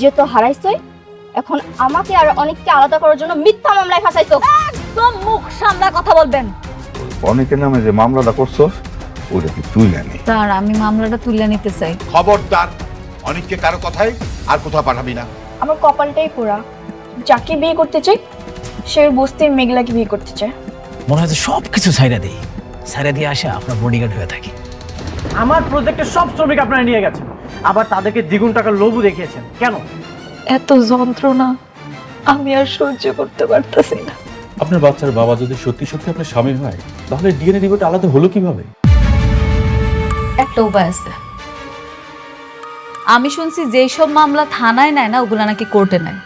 নিজে তো হারাইছই, এখন আমাকে আর অনেককে আলাদা করার জন্য মিথ্যা মামলায় ফাঁসাইছো। একদম মুখ সামলা কথা বলবেন। অনেকের নামে যে মামলাটা করছো ওটা কি তুই জানি? স্যার আমি মামলাটা তুলে নিতে চাই। খবরদার অনেককে কারো কথাই আর কোথাও পাঠাবি না। আমার কপালটাই পোড়া, যাকে বিয়ে করতে চাই সে বস্তির মেঘলাকে বিয়ে করতে চায়। মনে হয় সব কিছু ছাইরা দিই, ছাইরা দিয়ে আসে আপনার বডিগার্ড হয়ে থাকি। আমার প্রজেক্টের সব শ্রমিক আপনারা নিয়ে গেছেন, আবার তাদেরকে দ্বিগুণ টাকার লোভও দেখিয়েছেন। কেন? এত যন্ত্রণা আমি আর সহ্য করতে পারতেছি না। আপনার বাচ্চার বাবা যদি সত্যি সত্যি আপনার স্বামী হয় তাহলে ডিএনএ রিপোর্ট আলাদা হলো কিভাবে? একটা উপায় আছে। আমি শুনছি যেই সব মামলা থানায় নেয় না ওগুলা নাকি কোর্টে নেয়।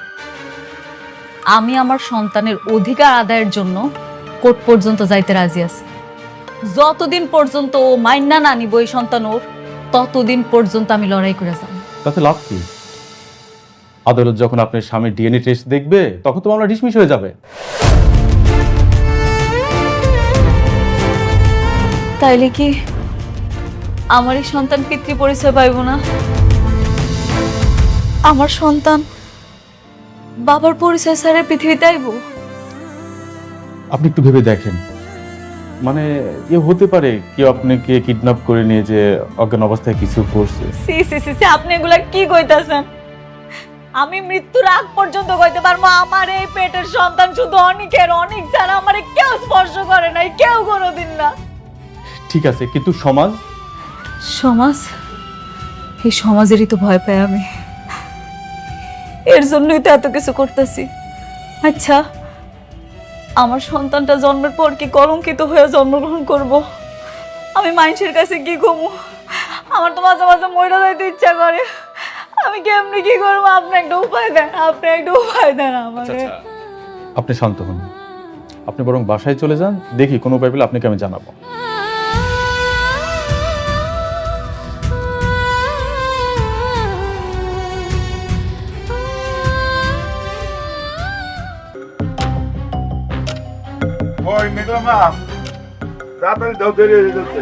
আমি আমার সন্তানের অধিকার আদায়ের জন্য কোর্ট পর্যন্ত যাইতে রাজি আছি। যতদিন পর্যন্ত ও মাইনা না নিব এই সন্তান ওর, ততদিন পর্যন্ত আমি লড়াই করে যাব। তাতে লাভ কি? আদালত যখন আপনার স্বামীর ডিএনএ টেস্ট দেখবে তখন তো মামলা ডিসমিস হয়ে যাবে। তাইলে কি আমার এই সন্তান পিতৃ পরিচয় পাইব না? আমার সন্তান বাবার পরিচয় ছাড়া পৃথিবীতে আইব? আপনি একটু ভেবে দেখেন, মানে এ হতে পারে কেউ আপনাকে কিডন্যাপ করে নিয়ে যে অজ্ঞান অবস্থায় কিছু করছে। সি সি সি সি, আপনি এগুলা কি কইতাছেন? আমি মৃত্যুর আগ পর্যন্ত কইতে পারবো আমার এই পেটের সন্তান শুধু অনেকের, অনেক ছাড়া আমারে কেউ স্পর্শ করে নাই, কেউ কোনোদিন না। ঠিক আছে, কিন্তু সমাজ? সমাজ, এই সমাজেরই তো ভয় পাই আমি, এর জন্যই তো এত কিছু করতেছি। আচ্ছা, আমার সন্তানটা জন্মের পর কি কলঙ্কিত হয়ে জন্মগ্রহণ করব? আমি মানুষের কাছে কি ঘুমু? আমার তো মাঝে মাঝে মরে যাইতে ইচ্ছা করে। আমি কেমনি কি করবো? আপনি একটা উপায় দেন, আপনি একটা উপায় দেন আমাকে। আপনি শান্ত হন, আপনি বরং বাসায় চলে যান, দেখি কোনো উপায় পেলে আপনাকে আমি জানাবো। ওই মেঘলা মা, তাড়াতাড়ি দাও, দেরি হয়ে যাচ্ছে।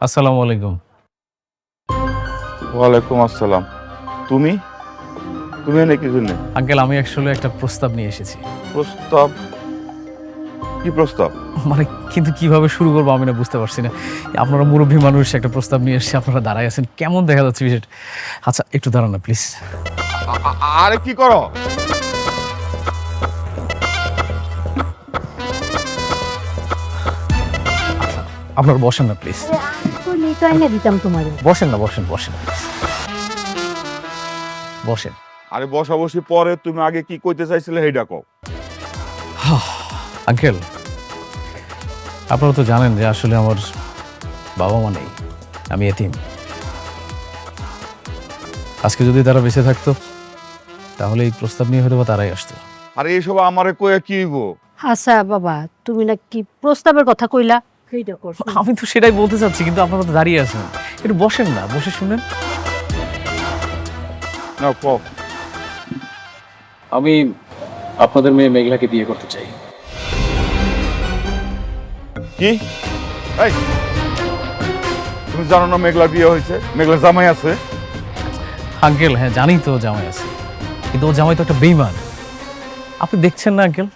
আসসালামু আলাইকুম। ওয়ালাইকুম আসসালাম। তুমি তুমি এনে কি জন্য? আঙ্কেল, আমি অ্যাকচুয়ালি একটা প্রস্তাব নিয়ে এসেছি। প্রস্তাব? কি প্রস্তাব? মানে কিন্তু কিভাবে শুরু করবো আমি না বুঝতে পারছি না। আপনারা মুরব্বী মানুষ, একটা প্রস্তাব নিয়ে এসেছি, আপনারা দাঁড়ায় আছেন, কেমন দেখা যাচ্ছে বিষয়টা? আচ্ছা একটু দাঁড়ান না প্লিজ। আরে কি করো? আপনারা বসেন না প্লিজ, দিতাম তোমার। বসেন না, বসেন বসেন please। বসেন। আরে বসাবসি পরে, তুমি আগে কি কইতে চাইছিলে সেইটা কও। আঙ্কেল, আপনারা তো জানেন যে আসলে আমার বাবা মা নেই, আমি এতিম। আজকে যদি তারা বেঁচে থাকতো তাহলে এই প্রস্তাব নিয়ে হয়তো বা তারাই আসতো। আরে এইসব আমারে কয়ে কি হইব? আচ্ছা বাবা, তুমি না কি প্রস্তাবের কথা কইলা? সেইটা করছো। আমি তো সেটাই বলতে চাচ্ছি, কিন্তু আপনারা তো দাঁড়িয়ে আছেন, একটু বসেন না, বসে শুনেন। না কও। আমি আপনাদের মেয়ে মেঘলাকে বিয়ে করতে চাই। কি? এই, তুমি জানো না মেঘলা বিয়ে হয়েছে? মেঘলার জামাই আছে। আঙ্কেল হ্যাঁ জানি তো জামাই আছে, কিন্তু ও জামাই তো একটা বেঈমান। আপনি দেখছেন না আঙ্কেল,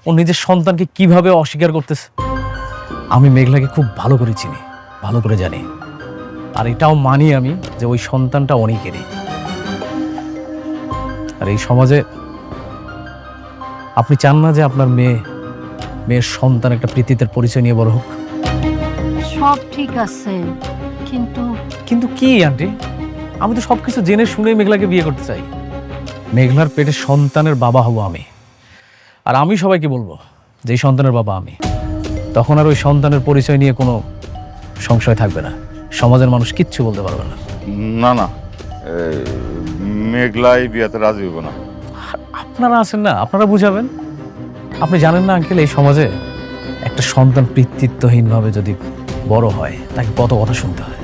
ও নিজের সন্তানকে কিভাবে অস্বীকার করতেছে। আমি মেঘলাকে খুব ভালো করে চিনি, ভালো করে জানি, আর এটাও মানি আমি যে ওই সন্তানটা অনেকেরই। আর এই সমাজে আপনি চান না যে আপনার মেয়ের সন্তান একটা পৃথিবীর পরিচয় নিয়ে বড় হোক? সব ঠিক আছে, কিন্তু কিন্তু কি আন্টি, আমি তো সবকিছু জেনে শুনে মেঘলাকে বিয়ে করতে চাই। মেঘলার পেটে সন্তানের বাবা হব আমি, আর আমি সবাইকে বলবো যে এই সন্তানের বাবা আমি। তখন আর ওই সন্তানের পরিচয় নিয়ে কোনো সংশয় থাকবে না, সমাজের মানুষ কিচ্ছু বলতে পারবে না। না না, মেঘলাই বিয়াতে রাজি হইব না। আপনারা আছেন না, আপনারা বুঝাবেন। আপনি জানেন না আঙ্কেল, এই সমাজে একটা সন্তান পিতৃত্বহীনভাবে যদি বড় হয় তাকে কত কথা শুনতে হয়।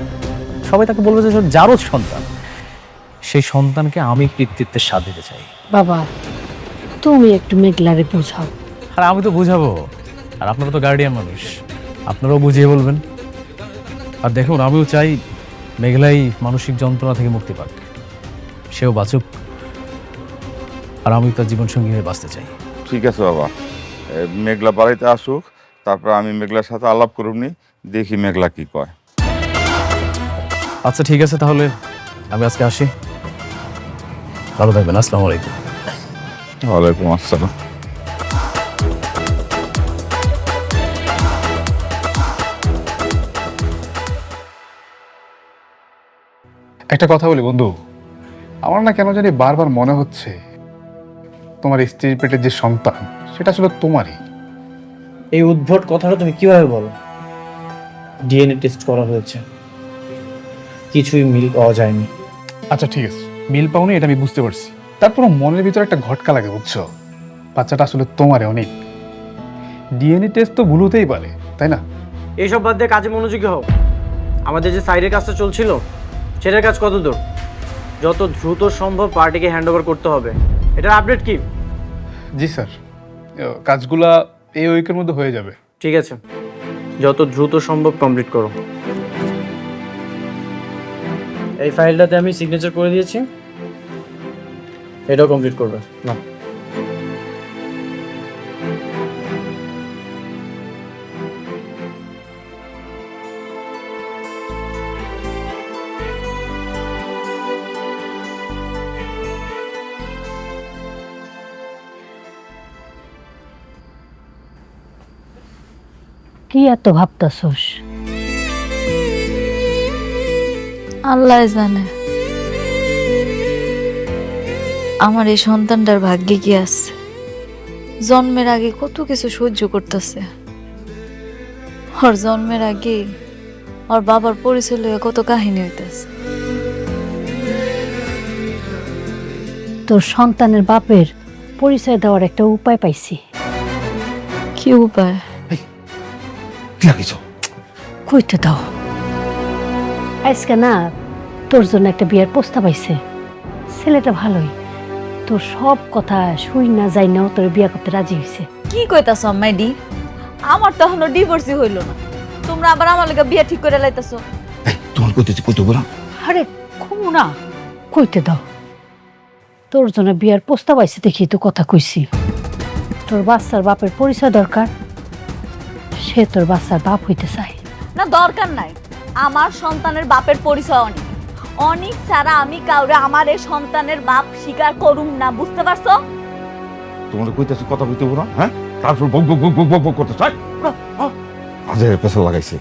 সবাই তাকে বলবে যে যারও সন্তান, সেই সন্তানকে আমি পিতৃত্বের স্বাদ দিতে চাই। বাবা তুমি একটু মেঘলারে বোঝাও। আর আমি তো বুঝাবো, আর আপনারা তো গার্ডিয়ান মানুষ, আপনারাও বুঝিয়ে বলবেন। আর দেখুন, আমিও চাই মেঘলাই মানসিক যন্ত্রণা থেকে মুক্তি পাক, সেও বাঁচুক, আর আমি তার জীবনসঙ্গী হয়ে বাঁচতে চাই। ঠিক আছে বাবা, মেঘলা বাড়িতে আসুক, তারপর আমি মেঘলার সাথে আলাপ করুনি, দেখি মেঘলা কি কয়। আচ্ছা ঠিক আছে, তাহলে আমি আজকে আসি। ভালো থাকবেন। আসসালামু আলাইকুম। ওয়ালাইকুম আসসালাম। একটা কথা বলি বন্ধু, আমার না কেন জানি বারবার মনে হচ্ছে তোমার স্ত্রীর পেটের যে সন্তান সেটা আসলে তোমারই। এই উদ্ভট কথাটা তুমি কিভাবে বলো? ডিএনএ টেস্ট করা হয়েছে, কিছুই মিল পাওয়া যায়নি। আচ্ছা ঠিক আছে, মিল পাওনি এটা আমি বুঝতে পারছি, তারপর মনের ভিতরে একটা ঘটকা লাগে, বুঝছো? বাচ্চাটা আসলে তোমারই অনেক। ডিএনএ টেস্ট তো ভুল হতেই পারে, তাই না? এইসব বাদ দিয়ে কাজে মনোযোগী হও। আমাদের যে সাইডের কাজটা চলছিল সেটার কাজ কত দূর? যত দ্রুত সম্ভব পার্টিকে হ্যান্ড ওভার করতে হবে। এটার আপডেট কি? জি স্যার, কাজগুলা এই উইকের মধ্যে হয়ে যাবে। ঠিক আছে, যত দ্রুত সম্ভব কমপ্লিট করো। এই ফাইলটাতে আমি সিগনেচার করে দিয়েছি, এটাও কমপ্লিট করবে না? কি এত ভাবতাছস? আল্লাহ জানে আমার এই সন্তানটার ভাগ্যে কি আছে। জন্মের আগে কত কিছু সহ্য করতেছে, ওর জন্মের আগে ওর বাবার পরিচয় লইয়া কত কাহিনী হইতেছে। তোর সন্তানের বাপের পরিচয় দেওয়ার একটা উপায় পাইছি। কি উপায়? কইতে দাও। আজকে না তোর জন্য একটা বিয়ের প্রস্তাব আইছে। ছেলেটা ভালোই, তোর সব কথা শুই না যাই নাও তোর বিয়ে করতে রাজি হয়েছে। কি কইতাছ আম্মাইডি? আমার তো এখনো ডিভোর্সই হইল না, তোমরা আবার আমার লগে বিয়ে ঠিক করে লাইতাছো। তোমার কইতেছি কত বড়? আরে কমু না, কইতে দাও। তোর জন্য বিয়ের প্রস্তাব আইছে দেখি তো কথা কইছি। তোর বাচ্চার বাপের পরিচয় দরকার, সে তোর বাচ্চার বাপ হইতে চায়। না দরকার নাই, আমার সন্তানের বাপের পরিচয় অনেক অনেক ছাড়া আমি কাউরে আমার এই সন্তানের বাপ স্বীকার করুম না, বুঝতে পারছো? তোমার কইতেছি কথা বলতে না, হ্যাঁ? তারপর বক বক বক বক বক করতে চাই, কাজের পেছনে লাগাইছে।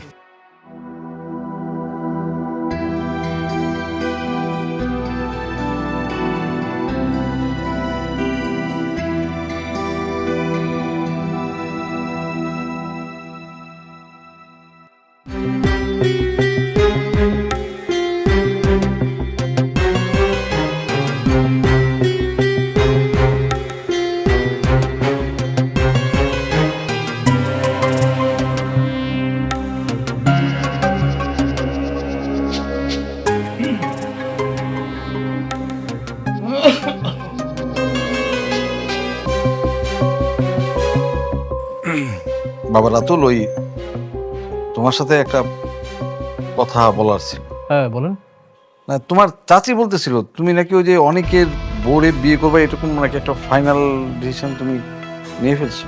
বাবা রাতুল, ওই তোমার সাথে একটা কথা বলার ছিল। হ্যাঁ বলেন। না, তোমার চাচি বলতেছিল তুমি নাকি ওই যে অনেকের বোরে বিয়ে করবে, এরকম নাকি একটা ফাইনাল ডিসিশন তুমি নিয়ে ফেলছো।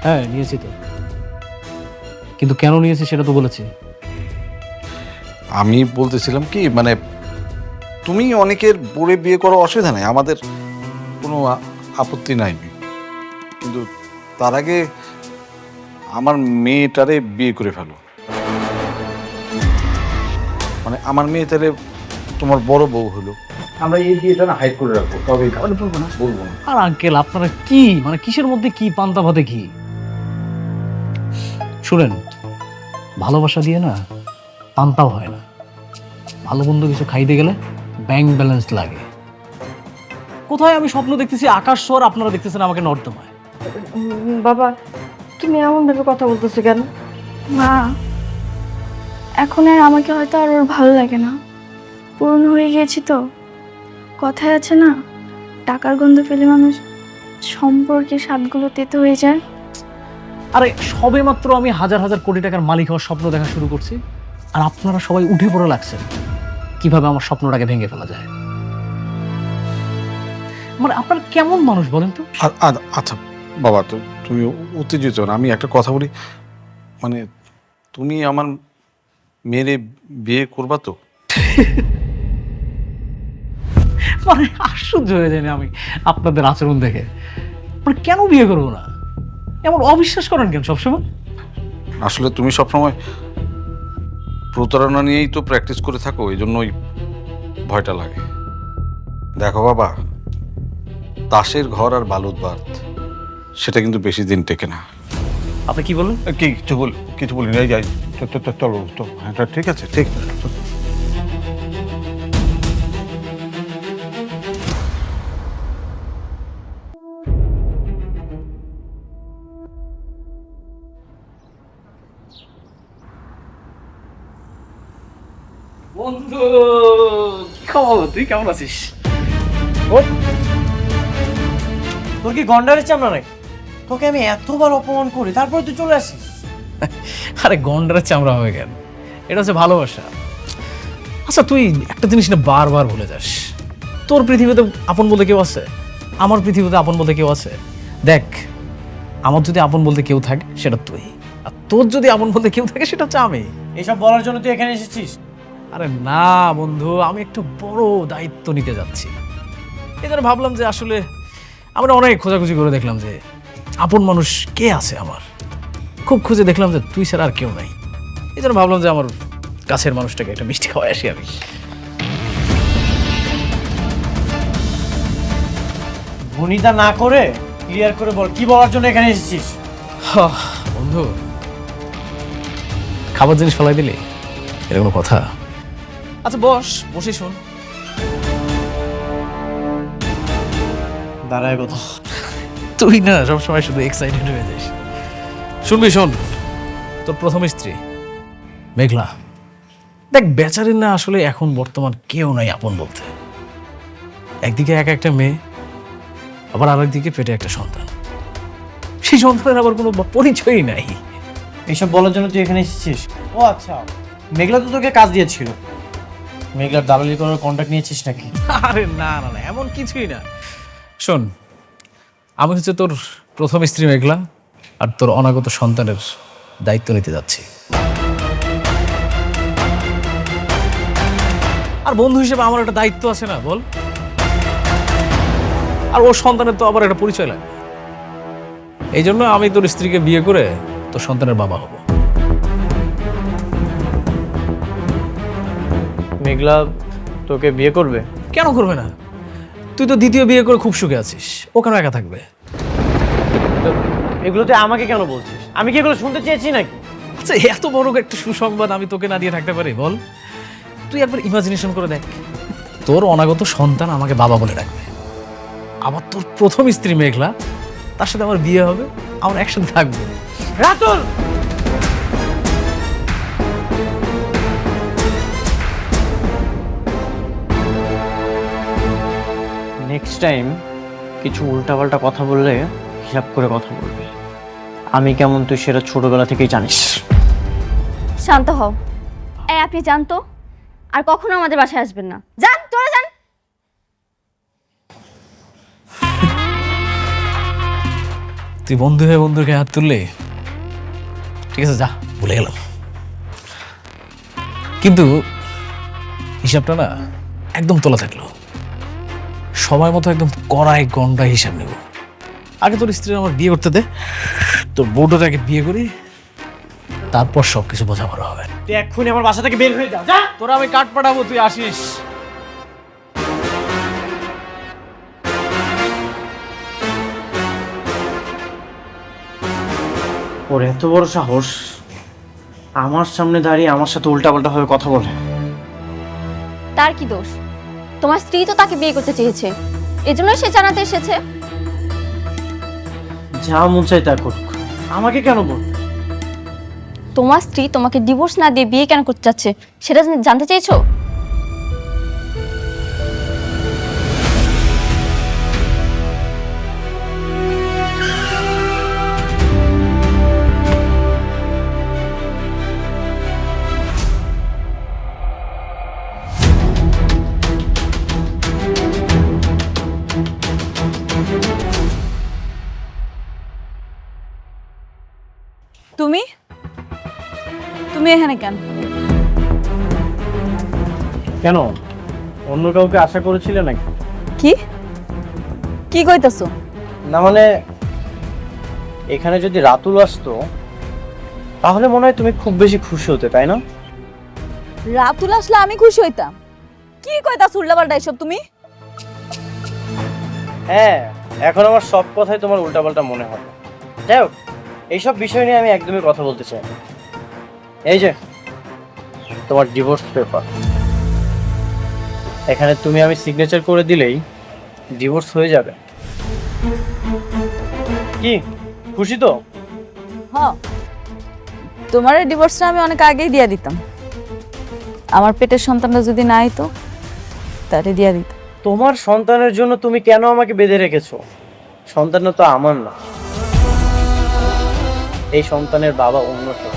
হ্যাঁ নিয়েছি তো, কিন্তু কেন নিয়েছি সেটা তো বলেছি। আমি বলতেছিলাম কি, মানে তুমি অনেকের বোরে বিয়ে করো, অসুবিধা নাই, আমাদের কোনো আপত্তি নাই, কিন্তু তার আগে আমার মেয়েটারে বিয়ে করে ফেলো। মানে আমার মেয়েটারে তোমার বড় বউ হলো, আমরা এই বিয়েটা না হাইড করে রাখবো, তবে বলবো না, বলবো না। আর আঙ্কেল আপনারা কি মানে কিসের মধ্যে কি পান্তা ভাতে কি? শুনেন, ভালোবাসা দিয়ে না পান্তাও হয় না। ভালো মন্দ কিছু খাইতে গেলে ব্যাংক ব্যালেন্স লাগে। কোথায় আমি স্বপ্ন দেখতেছি আকাশ স্বর, আপনারা দেখতেছেন আমাকে নর্দমায়। বাবা, তুমি এমন ভাবে কথা বলতেছো কেন? মা, এখন আর আমাকে হয়তো আর ওর ভালো লাগে না, পুরনো হয়ে গিয়েছি তো। কথায় আছে না, টাকার গন্ধ পেলে মানুষ সম্পর্কে স্বাদগুলো তেতো হয়ে যায়। আরে সবে মাত্র আমি হাজার হাজার কোটি টাকার মালিক হওয়ার স্বপ্ন দেখা শুরু করছি, আর আপনারা সবাই উঠে পড়ে লাগছেন কিভাবে আমার স্বপ্নটাকে ভেঙে ফেলা যায়। মানে আপনার কেমন মানুষ বলেন তো? আচ্ছা বাবা, তো তুমি উত্তেজিত না। আমি একটা কথা বলি, মানে তুমি আমার মেয়েরে বিয়ে করবা তো? মানে আশ্চর্য হয়ে যায়নি আমি আপনাদের আচরণ দেখে। মানে কেন বিয়ে করবো না? এমন অবিশ্বাস করেন কেন সবসময়? আসলে তুমি সবসময় প্রতারণা নিয়েই তো প্র্যাকটিস করে থাকো, এই জন্যই ভয়টা লাগে। দেখো বাবা, তাসের ঘর আর বালুর বাঁধ সেটা কিন্তু বেশি দিন টেকে না। আপনি কি বললেন? কিছু বলি না, যাই চলো তো। হ্যাঁ ঠিক আছে, ঠিক আছে। বন্ধু কি খবর? তুই কেমন আছিস? তোর কি গন্ডারের চামড়া নাকি? তোকে আমি এতবার অপমান করি, তারপরে তুই চলে আসিস। আরে গন্ডারের চামড়া হবে কেন? এটা হচ্ছে ভালোবাসা। আচ্ছা তুই একটা জিনিস না বারবার ভুলে যাস, তোর পৃথিবীতে আপন বলতে কেউ আছে, আমার পৃথিবীতে আপন বলতে কেউ আছে। দেখ, আমার যদি আপন বলতে কেউ থাকে সেটা তুই, আর তোর যদি আপন বলতে কেউ থাকে সেটা হচ্ছে আমি। এইসব বলার জন্য তুই এখানে এসেছিস? আরে না বন্ধু, আমি একটা বড় দায়িত্ব নিতে যাচ্ছি। এই জন্য ভাবলাম যে আসলে আমরা অনেক খোঁজাখুঁজি করে দেখলাম যে আপন মানুষ কে আছে আমার। খুব খুঁজে দেখলাম যে তুই ছাড়া আর কেউ নাই। এই জন্য ভাবলাম যে আমার কাছের মানুষটাকে একটা মিষ্টি খাওয়াই আসি আমি। ভনিতা না করে ক্লিয়ার করে বল, কি বলার জন্য এখানে এসেছিস? বন্ধু, খাবার জিনিস ফেলাই দিলি, এটা কোনো কথা? আচ্ছা বসে শোন। দাঁড়ায় কথা। তুই না সবসময় শুধু এক্সাইটেড হয়ে যাস। শুনবি? শোন, তোর প্রথম স্ত্রী মেঘলা, দেখ বেচারির না আসলে এখন বর্তমান কেউ নাই আপন বলতে। একদিকে একা একটা মেয়ে, আবার আরেকদিকে পেটে একটা সন্তান। সেই সন্তানের আবার কোনো পরিচয়ই নাই। এইসব বলার জন্য তুই এখানে এসেছিস? ও আচ্ছা, মেঘলা তো তোকে কাজ দিয়েছিল। মেঘলার দালালি করার কন্ট্যাক্ট নিয়েছিস নাকি? আরে না না না, এমন কিছুই না। শোন, আমি হচ্ছে তোর প্রথম স্ত্রী মেঘলা, আর তোর অনাগত সন্তানের দায়িত্ব নিতে যাচ্ছি। আর বন্ধু হিসেবে আমার একটা দায়িত্ব আছে না, বল? আর ওর সন্তানের তো আবার একটা পরিচয় লাগবে। এই জন্য আমি তোর স্ত্রীকে বিয়ে করে তোর সন্তানের বাবা হব। মেঘলা তোকে বিয়ে করবে? কেন করবে না? তুই তো দ্বিতীয় বিয়ে করে খুব সুখে আছিস, ও কেন একা থাকবে? তো এগুলোতে আমাকে কেন বলছিস? আমি কি এগুলো শুনতে চেয়েছি নাকি? আচ্ছা, এত বড় একটা সুসংবাদ আমি তোকে না দিয়ে থাকতে পারি, বল? তুই একবার ইমাজিনেশন করে দেখ, তোর অনাগত সন্তান আমাকে বাবা বলে ডাকবে, আবার তোর প্রথম স্ত্রী মেঘলা, তার সাথে আমার বিয়ে হবে, আমরা একসাথে থাকবো। রাতুল, নেক্সট টাইম কিছু উল্টাপাল্টা কথা বললে হিসাব করে কথা বলবি। আমি কেমন তুই সেটা ছোটবেলা থেকেই জানিস। শান্ত হও। আপনি জানতো আর কখনো আমাদের বাসায় আসবেন না। যান, চলে যান। তুই বন্ধু হয়ে বন্ধুকে হাত তুললে, ঠিক আছে যা, ভুলে গেলাম। কিন্তু হিসাবটা না একদম তোলা থাকলো, সময় মতো একদম কড়াই গন্ডা হিসাব নেব। আগে তোর স্ত্রী আমার বিয়ে করতে দে, তোর বউটাকে আগে বিয়ে করি, তারপর সবকিছু বোঝাপড়া হবে। তুই এক্ষুনি আমার বাসা থেকে বের হয়ে যা। যা, তোরা আমি কাঠ পাঠাবো, তুই আসিস। ওর এত বড় সাহস, আমার সামনে দাঁড়িয়ে আমার সাথে উল্টাপাল্টা ভাবে কথা বলে। তার কি দোষ? তোমার স্ত্রী তো তাকে বিয়ে করতে চেয়েছে, এজন্য সে জানাতে এসেছে। যা মন চাই তা করুক, আমাকে কেন বল? তোমার স্ত্রী তোমাকে ডিভোর্স না দিয়ে বিয়ে কেন করতে চাচ্ছে সেটা জানতে চেয়েছো? তুমি তুমি এখানে কেন? কেন, অন্য কাউকে আশা করেছিলে নাকি? কি কি কইতাছো? না মানে, এখানে যদি রাতুল আসতো তাহলে মনে হয় তুমি খুব বেশি খুশি হতে, তাই না? রাতুল আসলে আমি খুশি হইতাম? কি কইতাছ উল্টাপাল্টা এসব তুমি? হ্যাঁ, এখন আমার সব কথাই তোমার উল্টাপাল্টা মনে হয়। যাই হোক, এইসব বিষয় নিয়ে আমি একদমই কথা বলতে চাই না। এই যে তোমার ডিভোর্স পেপার, এখানে তুমি আমি সিগনেচার করে দিলেই ডিভোর্স হয়ে যাবে। কি খুশি তো? হ্যাঁ, তোমার এই ডিভোর্সটা আমি অনেক আগেই দিয়ে দিতাম। আমার পেটের সন্তানটা যদি না আইতো তাহলে দিয়ে দিতাম। তোমার সন্তানের জন্য তুমি কেন আমাকে বেঁধে রেখেছো? সন্তানটা তো আমার না, এই সন্তানের বাবা অন্য কেউ।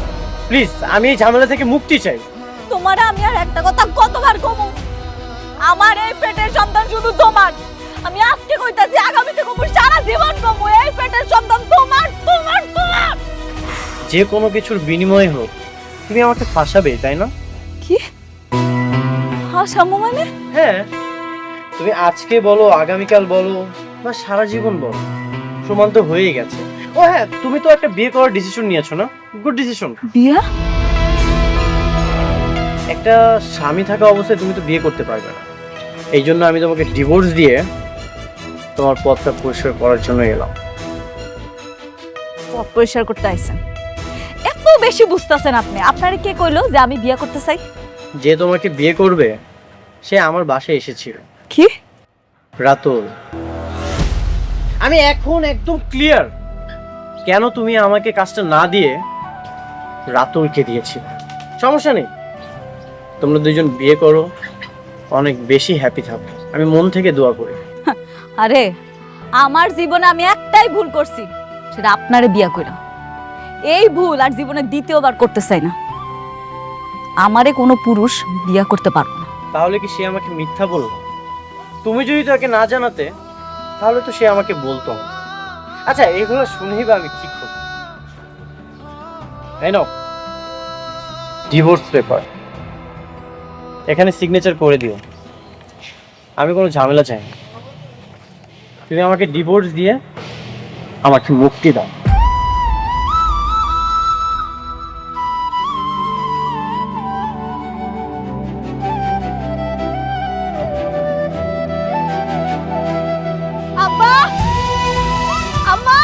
প্লিজ, আমি এই ঝামেলা থেকে মুক্তি চাই। তোমার আমি আর একটা কথা কতবার কমু, আমার এই পেটের সন্তান শুধু তোমার। আমি আজকে কইতাছি, আগামীতে কমু, সারা জীবন কমু, এই পেটের সন্তান তোমার তোমার তোমার। যে কোনো কিছুর বিনিময়ে হোক তুমি আমাকে ফাঁসাবে, তাই না? কি হাসামো মানে? হ্যাঁ, তুমি আজকে বলো, আগামীকাল বলো, বা সারা জীবন বলো, প্রমাণ তো হয়েই গেছে। ও হ্যাঁ, তুমি তো একটা বিয়ে করার ডিসিশন নিয়েছো না? Good decision. বিয়া? একটা স্বামী থাকা অবস্থায় তুমি তো বিয়ে করতে পারবে না, এই জন্য আমি তোমাকে ডিভোর্স দিয়ে তোমার পথটা পরিষ্কার করার জন্য এলাম। পথ পরিষ্কার করতে আইছেন? এত বেশি বুঝতেছেন আপনি? আপনারে কে কইলো যে আমি বিয়া করতে চাই? যে তোমাকে বিয়ে করবে সে আমার বাসায় এসেছিল। কি? রাতুল। আমি এখন একদম ক্লিয়ার কেন তুমি আমাকে কাজটা না দিয়ে রাতুলকে দিয়েছিলে। সমস্যা নেই, তোমরা দুইজন বিয়ে করো, অনেক বেশি হ্যাপি থাকো, আমি মন থেকে দোয়া করি। আরে আমার জীবনে আমি একটাই ভুল করছি, সেটা আপনারে বিয়া কইরা। এই ভুল আর জীবনে দ্বিতীয়বার করতে চাই না। আমারে কোনো পুরুষ বিয়া করতে পারবে না। তাহলে কি সে আমাকে মিথ্যা বললো? তুমি যদি তাকে না জানাতে তাহলে তো সে আমাকে বলতো না। আচ্ছা, এগুলো শুনেই বা আমি কি করব? এই নাও ডিভোর্স পেপার, এখানে সিগনেচার করে দিও। আমি কোনো ঝামেলা চাই না, তুমি আমাকে ডিভোর্স দিয়ে আমাকে মুক্তি দাও। আব্বা, আম্মা,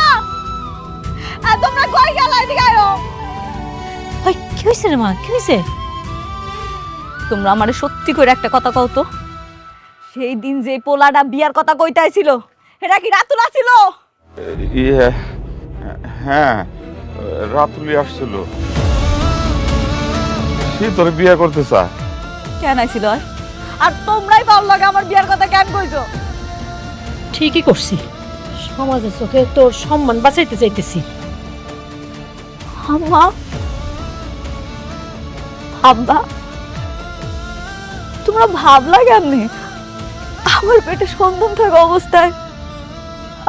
তোমরা কই গেলা? এদিকে আয়ো। কি হয়েছে রে মা, কি হয়েছে? তোমরা আমারে সত্যি করে একটা কথা কও তো, সেই দিন যে পোলাটা বিয়ার কথা কইতে আইছিল এটা কি রাতুল আছিল? ইয়ে, হ্যাঁ, রাতুলি আসছিল, সে তোর বিয়ে করতে চায়। কেন আইছিল? আর তোমরাই পাওয়ার লাগে আমার বিয়ার কথা কেন কইছো? ঠিকই করছি, সমাজের চোখে তোর সম্মান বাঁচাইতে চাইতেছি। আম্মা, আব্বা, তোমরা ভাবলা কেমনে আমার পেটে সন্তান থাকা অবস্থায়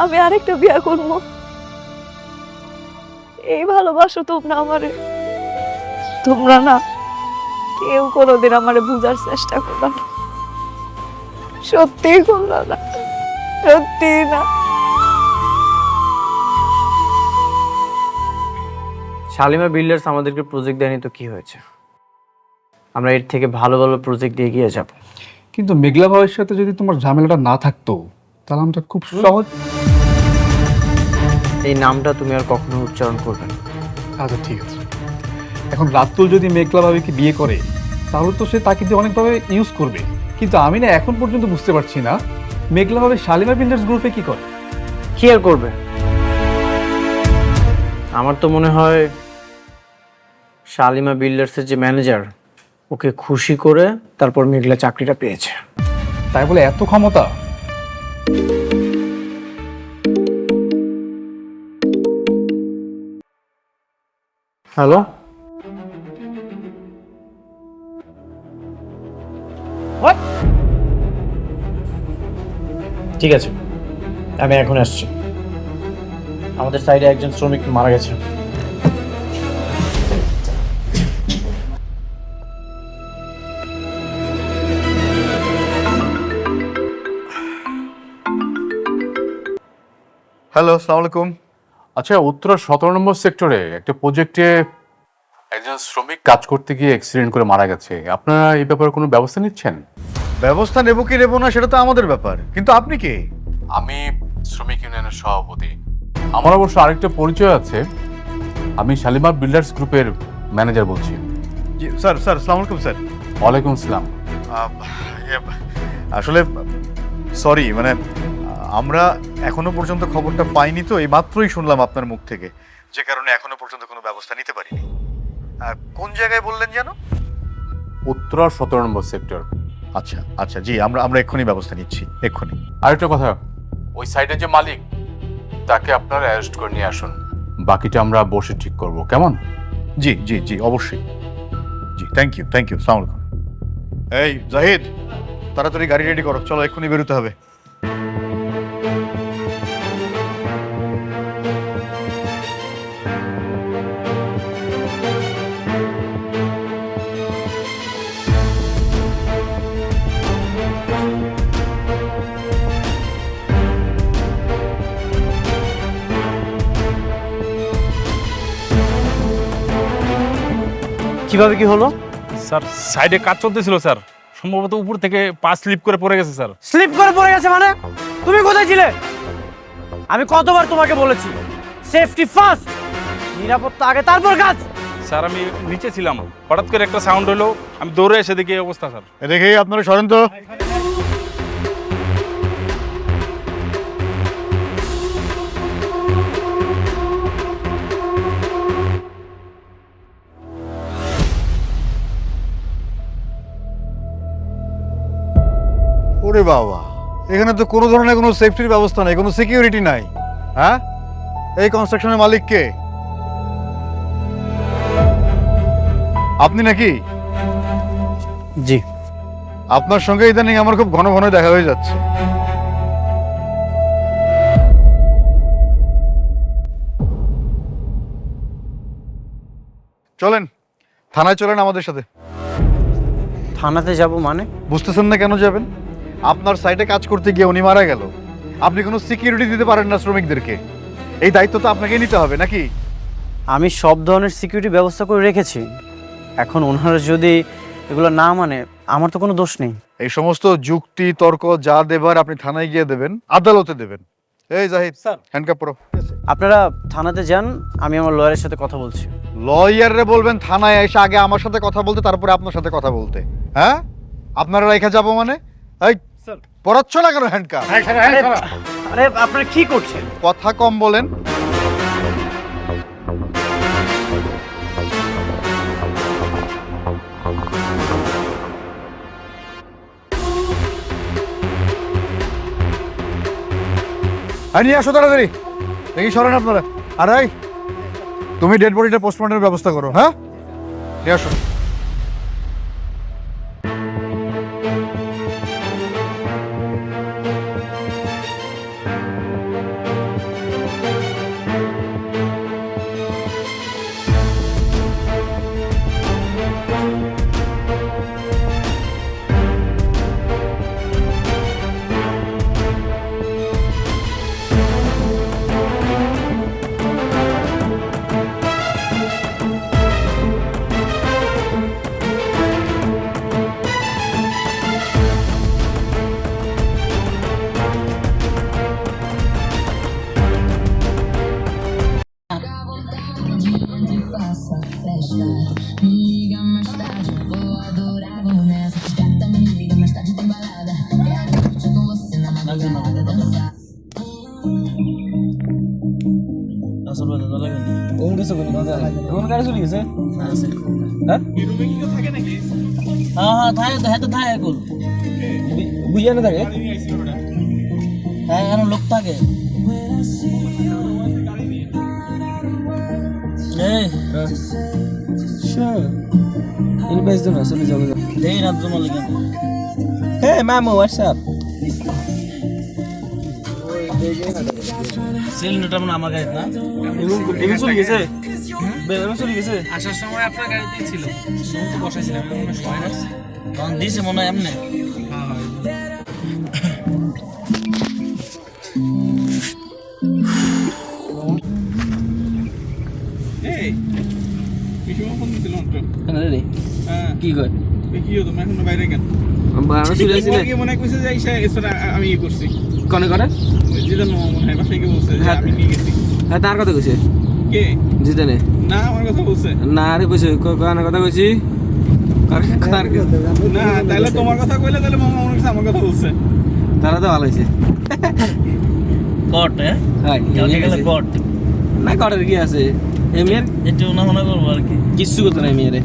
আমি আরেকটা বিয়ে করবো? এই ভালোবাসো তোমরা আমারে? তোমরা না কেউ কোনোদিন আমারে বুঝার চেষ্টা করো না, সত্যি করলো না, সত্যি না। শালিমা বিল্ডার্স আমাদেরকে প্রজেক্ট দেয়নি তো কি হয়েছে? আমরা এর থেকে ভালো ভালো প্রজেক্ট দিয়ে এগিয়ে যাব। কিন্তু মেঘলা ভাইয়ের সাথে যদি তোমার ঝামেলাটা না থাকতো তাহলে আমরা খুব সহজ। এই নামটা তুমি আর কখনো উচ্চারণ করবে না। আচ্ছা ঠিক আছে, এখন রাতুল যদি মেঘলা ভাবিকে বিয়ে করে তাহলে তো সে তাকে দিয়ে অনেকভাবে ইউজ করবে। কিন্তু আমি না এখন পর্যন্ত বুঝতে পারছি না মেঘলা ভাবে শালিমা বিল্ডার্স গ্রুপে কি করে। কি আর করবে? আমার তো মনে হয় শালিমা বিল্ডার্সের যে ম্যানেজার ওকে খুশি করে তারপর মেঘলা চাকরিটা পেয়েছে। তাই বলে এত ক্ষমতা? হ্যালো, ঠিক আছে, আমি এখন আসছি। আমাদের সাইডে একজন শ্রমিক মারা গেছে। হ্যালো, আসসালামু আলাইকুম। আচ্ছা, উত্তরা 17 নম্বর সেক্টরে একটা প্রজেক্টে একজন শ্রমিক কাজ করতে গিয়ে অ্যাক্সিডেন্ট করে মারা গেছে। আপনারা এই ব্যাপারে কোনো ব্যবস্থা নিচ্ছেন? ব্যবস্থা নেব কি নেব না সেটা তো আমাদের ব্যাপার, কিন্তু আপনি কে? আমি শ্রমিক ইউনিয়নের সভাপতি। আমার অবশ্য আরেকটা পরিচয় আছে, আমি শালিমার বিল্ডার্স গ্রুপের ম্যানেজার বলছি। জি স্যার, আসসালামু আলাইকুম স্যার। ওয়ালাইকুম আসসালাম। আসলে সরি, মানে আমরা এখনো পর্যন্ত খবরটা পাইনি, তো এই মাত্রই শুনলাম আপনার মুখ থেকে, যে কারণে এখনো পর্যন্ত কোনো ব্যবস্থা নিতে পারিনি। কোন জায়গায় বললেন যেন? উত্তরা 17 নম্বর সেক্টর। আচ্ছা আচ্ছা, জি আমরা এক্ষুনি ব্যবস্থা নিচ্ছি, এক্ষুনি। আরেকটা কথা, ওই সাইডের যে মালিক তাকে আপনারা অ্যারেস্ট করে নিয়ে আসুন, বাকিটা আমরা বসে ঠিক করব, কেমন? জি জি জি, অবশ্যই। জি, থ্যাংক ইউ, আসসালামু আলাইকুম। এই জাহিদ, তাড়াতাড়ি গাড়ি রেডি করো, চলো এক্ষুনি বেরোতে হবে। কিভাবে কি হলো? স্যার সাইডে কাজ চলতেছিল স্যার, সম্ভবত উপর থেকে পা স্লিপ করে পড়ে গেছে স্যার। স্লিপ করে পড়ে গেছে মানে? তুমি কোথায় ছিলে? আমি কতবার তোমাকে বলেছি সেফটি ফার্স্ট, নিরাপত্তা আগে তারপর কাজ। স্যার আমি নিচে ছিলাম, হঠাৎ করে একটা সাউন্ড হলো, আমি দৌড়ে এসে দেখি এই অবস্থা স্যার। দেখেই আপনারা সরেন তো। ওরে বাবা, এখানে তো কোনো ধরনের কোনো সেফটির ব্যবস্থা নাই, কোনো সিকিউরিটি নাই। হ্যাঁ, এই কনস্ট্রাকশনের মালিক কে? আপনি নাকি? জি। আপনার সঙ্গে ইদানিং আমার খুব ঘন ঘন দেখা হয়ে যাচ্ছে। চলেন থানায়, চলেন আমাদের সাথে। থানাতে যাব মানে? বুঝতেছেন না কেন যাবেন? আপনার সাইটে কাজ করতে গিয়ে উনি মারা গেল, আপনি কোনো সিকিউরিটি দিতে পারেন না শ্রমিকদেরকে, এই দায়িত্ব তো আপনাকেই নিতে হবে নাকি? আমি সব ধরনের সিকিউরিটি ব্যবস্থা করে রেখেছি, এখন ওনারা যদি এগুলো না মানে আমার তো কোনো দোষ নেই। এই সমস্ত যুক্তি তর্ক যা দেবার আপনি থানায় গিয়ে দেবেন, আদালতে দেবেন। এই জাহিদ স্যার, হ্যান্ডকাপ পরো। আপনারা থানাতে যান, আমি আমার লয়ারের সাথে কথা বলছি। লয়াররে বলবেন থানায় এসে আগে আমার সাথে কথা বলতে, তারপরে আপনার সাথে কথা বলতে। হ্যাঁ, আপনারা রেখে যাবো মানে? এই স্যার, পড়াচ্ছ না কেন হ্যান্ডকাপ? আরে আপনারা কি করছেন? কথা কম বলেন। নিয়ে আসো তাড়াতাড়ি, দেখি সরেন আপনারা। আর এই তুমি ডেড বডিটা পোস্টমর্টমের ব্যবস্থা করো। হ্যাঁ, নিয়ে আসো। লোক থাকে মামু হোয়াটসঅ্যাপ সিলিন্ডারটা মানে আমার গাড়িতে না এমন চলে গেছে চলে গেছে আসার সময় আপনার গাড়িতেই ছিল তো বসাইছিলাম তখন দিছে মনে হয় এমনি হ্যাঁ নি কি কয় কি হতো না এখন বাইরে কেন আমরা চলে আসছি না মনে কইছে যে এসে আমি ইয়ে করছি কনে করে জিদান মনে হয় বাসায় গিয়ে বলছে যে আমি নিয়ে গেছি হ্যাঁ তার কথা কইছে কে জিদানে না আমার কথা বলছে না আরে কইছে কার কথা কইছি না তাহলে তোমার কথা কইলে তাহলে মামা মনে করছে আমার কথা বলছে তারা তো ভালো হয়েছে কট হ্যাঁ কট না কটার কি আছে এমিয়ার একটু না মনে করবো আর কি কিচ্ছু করতো না এমিয়ারে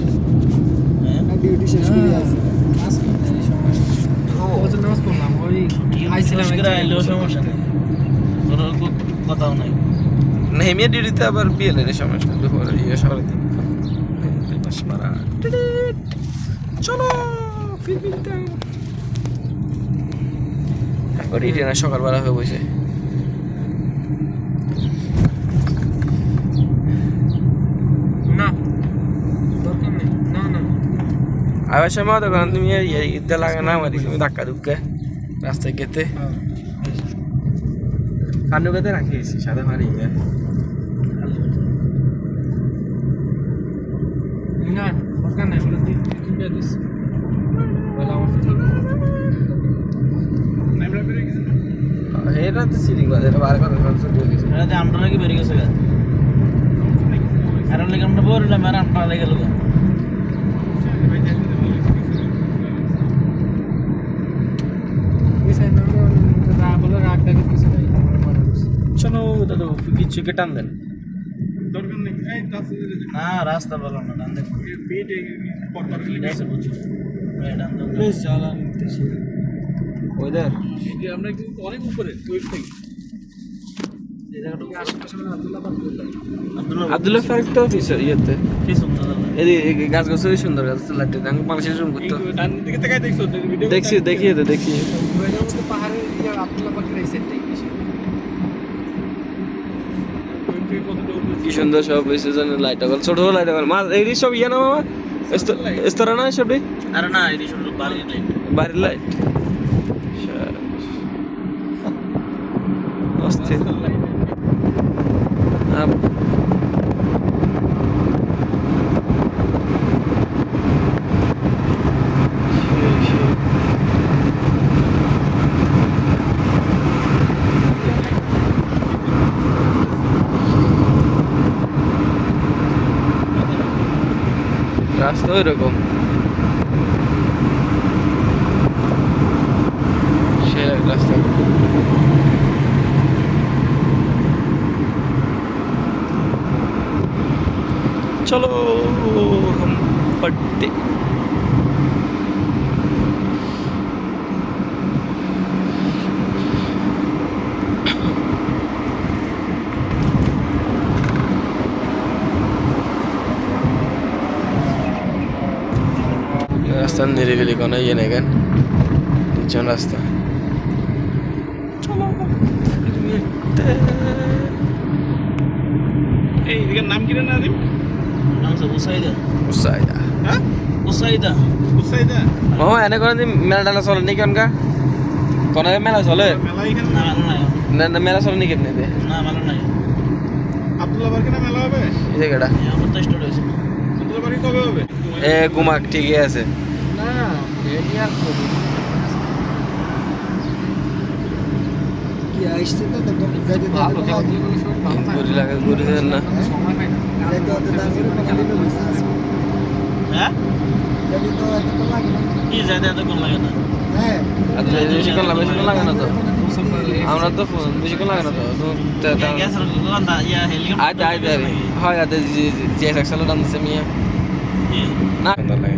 সমস্যা নেই কথাও নাই না এমিয়ার ডিউটিতে আবার বিয়ে লেনে সমস্যা দুপুর ইয়ে সকালের দিন চলো সকালবেলা হয়ে বসে আবার সময় তখন তুমি ঈদটা লাগে না আমার তুমি ধাক্কা ধুক্কা রাস্তায় গেতে কান্নু গেতে রাখিয়েছি সাদা মারি না দরকার নাই বলে তিনটা দিস এটা তো সিলিং বাজে এটা বার করে আমরা নাকি বেরিয়ে গেছে কারণ লেগে আমরা বললাম আর আমরা লেগে গেল চলো দাদা কিছু টান দেন দরকার নেই এই না রাস্তা বলো না ডান দেখো পেটে পর পর ঠিক আছে বুঝছো ডান দেখো প্লিজ চালান ওইদার আমরা কিন্তু অনেক উপরে ওয়েব থেকে আব্দুল্লাহ ফারুক তো অফিসার ইয়েতে কি সুন্দর এদিকে গাছ গাছ সুন্দর গাছ লাগতে আমি বাংলাদেশের রুম করতো ডান দিকে তাকাই দেখছো ভিডিও দেখছি দেখিয়ে দে দেখি পাহাড়ে আব্দুল্লাহ পাকের এই সেটটাই বেশি কি সুন্দর সব হয়েছে জানেন লাইট আগল ছোট লাইট আগল মা এই সব ইয়ে না মামা এস্তরা না সবই আরে না এটি শুধু বাড়ির লাইট বাড়ির লাইট অস্থির রাস্তা ওই রকম সে রাস্তা चलो हम पढ़ते रास्ता निरिबिली कोना ये नहीं गन नीचे रास्ता चलो এই এর নাম কি রে নাদিম নাম সব উসাইদা उसाइदा হ্যাঁ উসাইদা উসাইদা मामा एने कोना दिन मेला डाला चले नहीं कनका कोना मेला चले মেলা এখানে না ভালো নাই ना मेला चले नहीं कितने दे না ভালো নাই আব্দুল্লাহ পার্কে না মেলা হবে ये केड़ा আমার তো স্টার্ট হয়েছে আব্দুল্লাহ পার্কে কবে হবে ए गुमाक ठीक है ऐसे না এরিয়ার কি আইছে তো গাড়ি ভালো गुरी लगा गुरी दे ना সময় পাই না হ্যাঁ কি জায়গা এত কোন লাগে না আচ্ছা বেশি কোন লাগে না তো আমরা তো বেশি কোন লাগে না তো গ্যাস গন্ধা ইয়া হেলিকপ্টার আজ আজ হয় আজ যে এক্সেল ডান দিছে মিয়া না লাগে